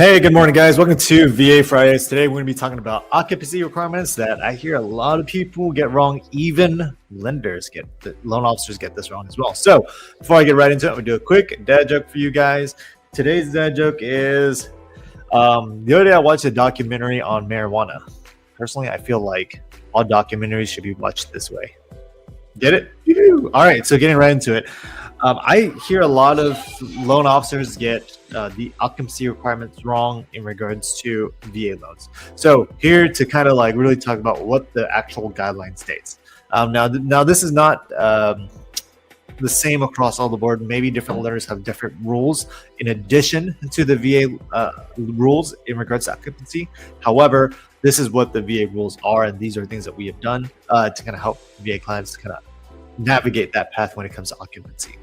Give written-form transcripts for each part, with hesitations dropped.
Hey, good morning, guys. Welcome to VA Fridays. Today, we're going to be talking about occupancy requirements that I hear a lot of people get wrong. Even loan officers get this wrong as well. So, before I get right into it, I'm going to do a quick dad joke for you guys. Today's dad joke is the other day I watched a documentary on marijuana. Personally, I feel like all documentaries should be watched this way. Get it? All right, so getting right into it. I hear a lot of loan officers get the occupancy requirements wrong in regards to VA loans. So here to kind of like really talk about what the actual guideline states. Now this is not the same across all the board. Maybe different lenders have different rules in addition to the VA rules in regards to occupancy. However, this is what the VA rules are, and these are things that we have done to kind of help VA clients kind of navigate that path when it comes to occupancy.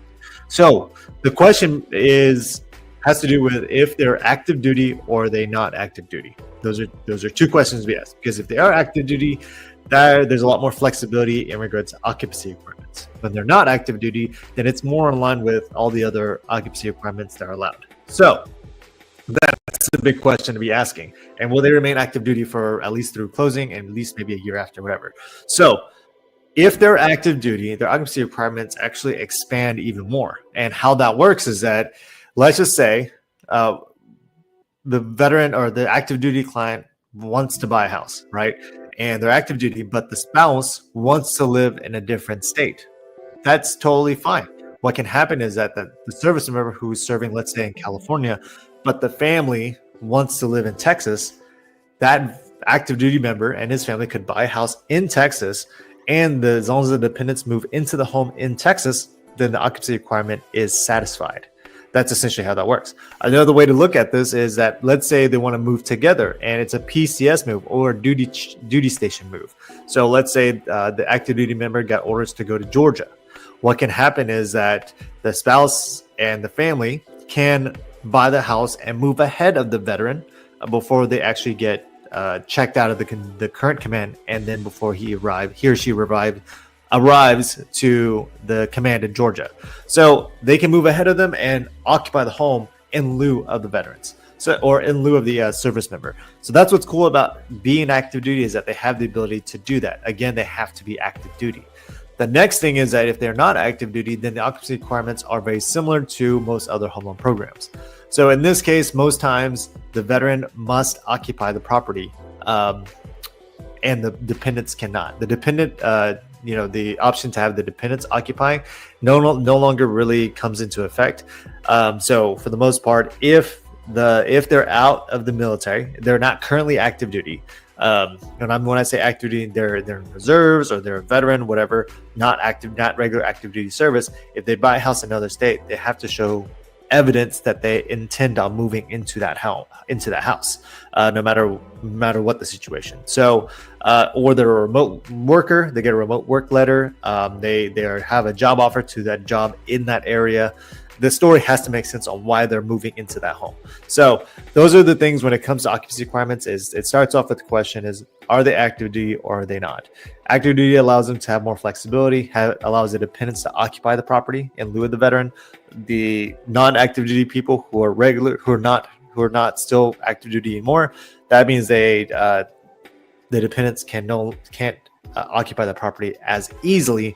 So the question has to do with if they're active duty or are they not active duty. Those are two questions we ask, because if they are active duty, there's a lot more flexibility in regards to occupancy requirements. When they're not active duty, then it's more in line with all the other occupancy requirements that are allowed. So that's a big question to be asking. And will they remain active duty for at least through closing and at least maybe a year after, whatever. So if they're active duty, their occupancy requirements actually expand even more. And how that works is that, let's just say the veteran or the active duty client wants to buy a house, right? And they're active duty, but the spouse wants to live in a different state. That's totally fine. What can happen is that the service member who is serving, let's say in California, but the family wants to live in Texas, that active duty member and his family could buy a house in Texas. And as long as the dependents move into the home in Texas, then the occupancy requirement is satisfied. That's essentially how that works. Another way to look at this is that, let's say they want to move together and it's a PCS move or a duty station move. So let's say the active duty member got orders to go to Georgia. What can happen is that the spouse and the family can buy the house and move ahead of the veteran before they actually get checked out of the current command, and then before he or she arrives to the command in Georgia. So they can move ahead of them and occupy the home in lieu of the veterans, or in lieu of the service member. So that's what's cool about being active duty, is that they have the ability to do that. Again, they have to be active duty. The next thing is that if they're not active duty, then the occupancy requirements are very similar to most other home loan programs. So in this case, most times the veteran must occupy the property, and the dependents cannot. The dependent, the option to have the dependents occupying no longer really comes into effect. So for the most part, if they're out of the military, they're not currently active duty. When I say active duty, they're in reserves or they're a veteran, whatever, not regular active duty service. If they buy a house in another state, they have to show evidence that they intend on moving into that house, no matter what the situation. So, or they're a remote worker, they get a remote work letter. They have a job offer to that job in that area. The story has to make sense on why they're moving into that home. So those are the things when it comes to occupancy requirements. Is it starts off with the question is, are they active duty or are they not? Active duty allows them to have more flexibility, allows the dependents to occupy the property in lieu of the veteran. The non-active duty people who are not still active duty anymore, that means the dependents can't occupy the property as easily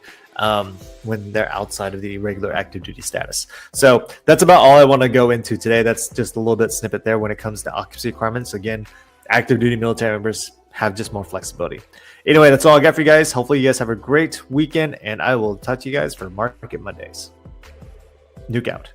when they're outside of the regular active duty status. So that's about all I want to go into today. That's just a little bit snippet there when it comes to occupancy requirements. Again, active duty military members have just more flexibility. Anyway, that's all I got for you guys. Hopefully you guys have a great weekend, and I will talk to you guys for Market Mondays. Nuke out.